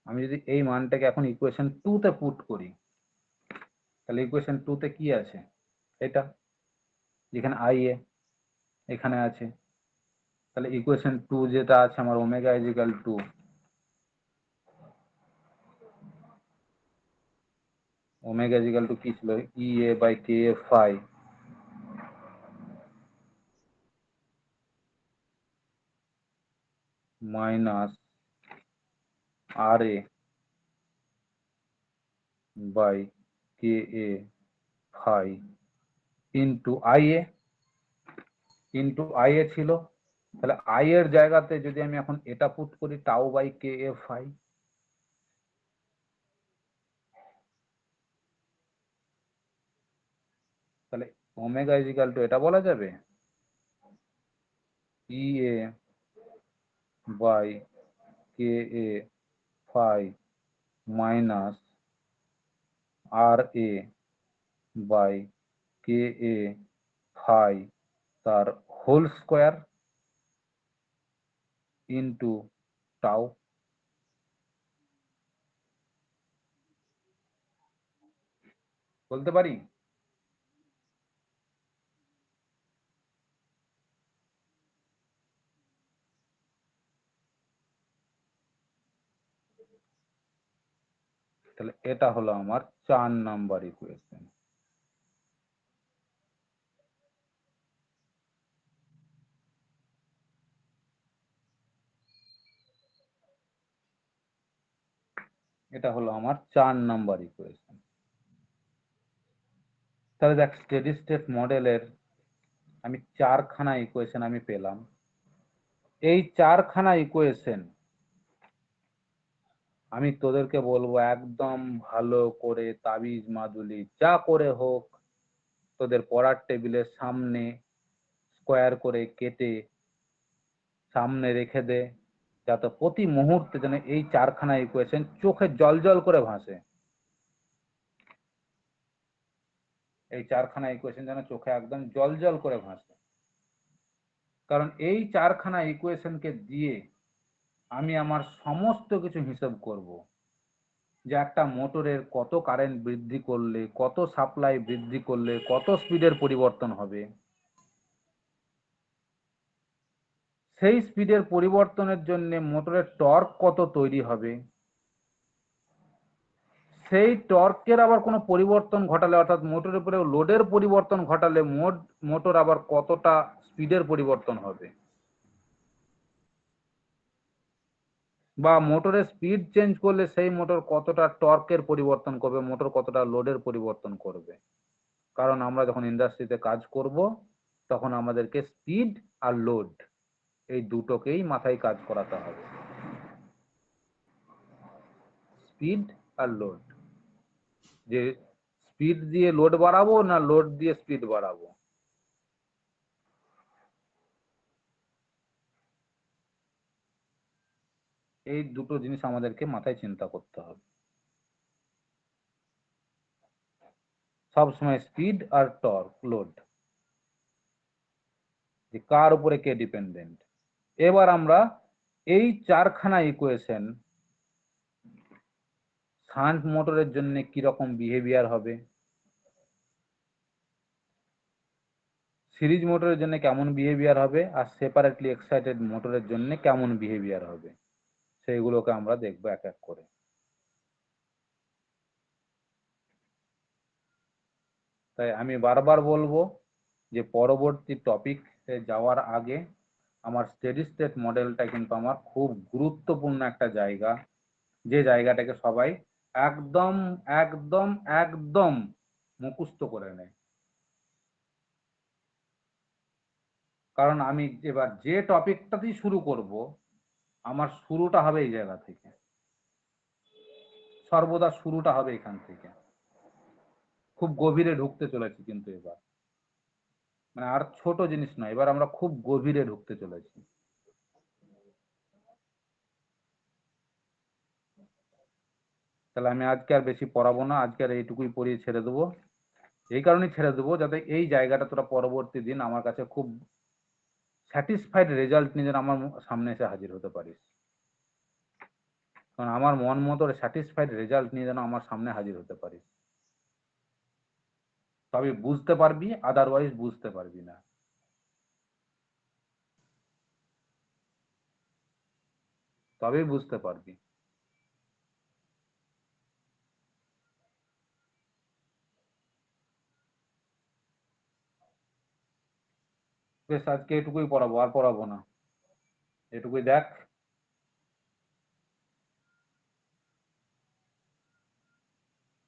আমি যদি এই মানটাকে এখন ইকুয়েশন 2 তে পুট করি তাহলে ইকুয়েশন 2 তে কি আছে? এটা যেখানে আই এ এখানে আছে। তাহলে ইকুয়েশন 2 যেটা আছে আমার ওমেগা ইজিক্যাল টু কি ছিল? E A by K A phi minus R A by K A phi into I A ছিল। তাহলে আই এর জায়গাতে যদি আমি এখন এটা পুট করি tau by K A phi, তাহলে ওমেগা ইজিক্যাল টু এটা বলা যাবে E A by K A phi minus R A by K A phi তার হোল স্কোয়ার ইন্টু টাউ। বলতে পারি? তাহলে এটা হলো আমার 4 নাম্বার ইকুয়েশন। এটা হলো আমার 4 নাম্বার ইকুয়েশন। তাহলে দেখ স্টেডি স্টেট মডেলের আমি 4খানা ইকুয়েশন আমি পেলাম। এই 4খানা ইকুয়েশন আমি তোদেরকে বলবো একদম ভালো করে তাবিজ মাদুলি যা করে হোক তোদের পড়ার টেবিলের সামনে স্কোয়ার করে কেটে সামনে রেখে দে, যাতে প্রতি মুহূর্তে যেন এই চারখানা ইকুয়েশন চোখে জল জল করে ভাসে। এই চারখানা ইকুয়েশন যেন চোখে একদম জল জল করে ভাসে, কারণ এই চারখানা ইকুয়েশনকে দিয়ে আমি আমার সমস্ত কিছু হিসাব করব, যে একটা মোটরের কত কারেন্ট বৃদ্ধি করলে, কত সাপ্লাই বৃদ্ধি করলে কত স্পিডের পরিবর্তন হবে, সেই স্পিডের পরিবর্তনের জন্য মোটরের টর্ক কত তৈরি হবে, সেই টর্কের আবার কোনো পরিবর্তন ঘটালে অর্থাৎ মোটরের উপরে লোডের পরিবর্তন ঘটালে মোটর আবার কতটা স্পিডের পরিবর্তন হবে, বা মোটরের স্পিড চেঞ্জ করলে সেই মোটর কতটা টর্কের পরিবর্তন করবে, মোটর কতটা লোডের পরিবর্তন করবে। কারণ আমরা যখন ইন্ডাস্ট্রিতে কাজ করব তখন আমাদেরকে স্পিড আর লোড এই দুটোকেই মাথায় কাজ করাতে হবে। স্পিড আর লোড, যে স্পিড দিয়ে লোড বাড়াবো না লোড দিয়ে স্পিড বাড়াবো। এই দুটো জিনিস আমাদেরকে মাথায় চিন্তা করতে হবে সবসময়, স্পিড আর টর্ক লোড, যে কার উপরে কে ডিপেন্ডেন্ট। এবার আমরা এই চারখানা ইকুয়েশন শান্ট মোটরের জন্য কি রকম বিহেভিয়ার হবে, সিরিজ মোটরের জন্য কেমন বিহেভিয়ার হবে, আর সেপারেটলি এক্সাইটেড মোটরের জন্য কেমন বিহেভিয়ার হবে, সেইগুলোকে আমরা দেখবো এক এক করে। তাই আমি বারবার বলবো যে পরবর্তী টপিকে যাওয়ার আগে আমার স্টেডি স্টেট মডেলটা কিন্তু আমার খুব গুরুত্বপূর্ণ একটা জায়গা, যে জায়গাটাকে সবাই একদম একদম একদম মুখস্থ করে নেয়। কারণ আমি এবার যে টপিকটাতেই শুরু করব আমার শুরুটা হবে এই জায়গা থেকে, সর্বদা শুরুটা হবে এখান থেকে। খুব গভীরে ঢুকতে চলেছি কিন্তু এবার, মানে আর ছোট জিনিস নয়, এবার আমরা খুব গভীরে ঢুকতে চলেছি। তাহলে আমি আজকে আর বেশি পড়াবো না, আজকে আর এইটুকুই পড়িয়ে ছেড়ে দেবো। এই কারণেই ছেড়ে দেবো যাতে এই জায়গাটা তোরা পরবর্তী দিন আমার কাছে খুব স্যাটিসফাইড রেজাল্ট নিয়ে যেন আমার সামনে এসে হাজির হতে পারিস। কারণ আমার মন মতো স্যাটিসফাইড রেজাল্ট নিয়ে যেন আমার সামনে হাজির হতে পারিস, তবে বুঝতে পারবি, আদারওয়াইজ বুঝতে পারবি না। তবেই বুঝতে পারবি। বেশ, আজকে এটুকুই পড়াবো, আর পড়াবো না, এটুকুই দেখ।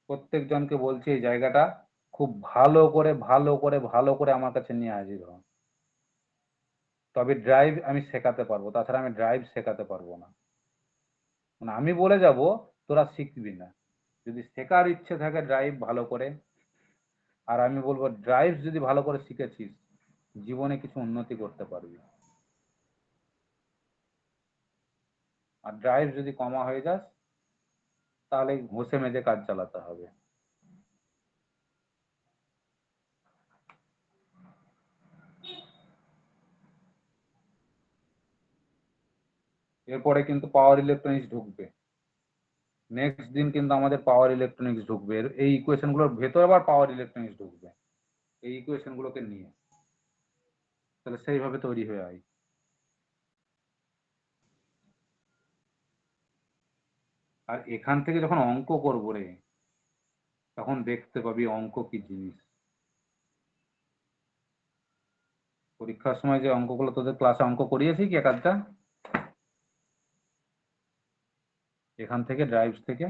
প্রত্যেকজনকে বলছি এই জায়গাটা খুব ভালো করে ভালো করে ভালো করে আমার কাছে নিয়ে হাজির হ, তবে ড্রাইভ আমি শেখাতে পারবো, তাছাড়া আমি ড্রাইভ শেখাতে পারবো না। মানে আমি বলে যাব, তোরা শিখবি না। যদি শেখার ইচ্ছে থাকে ড্রাইভ ভালো করে, আর আমি বলবো ড্রাইভ যদি ভালো করে শিখেছিস জীবনে কিছু উন্নতি করতে পারবি, আর ড্রাইভ যদি কমা হয়ে যাস তাহলে ঘষে মেজে কাজ চালাতে হবে। এরপরে কিন্তু পাওয়ার ইলেকট্রনিক্স ঢুকবে, নেক্সট দিন কিন্তু আমাদের পাওয়ার ইলেকট্রনিক্স ঢুকবে, এই ইকুয়েশন গুলোর ভেতর আবার পাওয়ার ইলেকট্রনিক্স ঢুকবে এই ইকুয়েশন গুলোকে নিয়ে। তাহলে সেইভাবে তৈরি হয়ে আয়। আর এখান থেকে যখন অঙ্ক করবো রে, তখন দেখতে পাবি অঙ্ক কি জিনিস। পরীক্ষার সময় যে অঙ্কগুলো তোদের ক্লাসে অঙ্ক করিয়েছি কি এক আধটা, এখান থেকে ড্রাইভস থেকে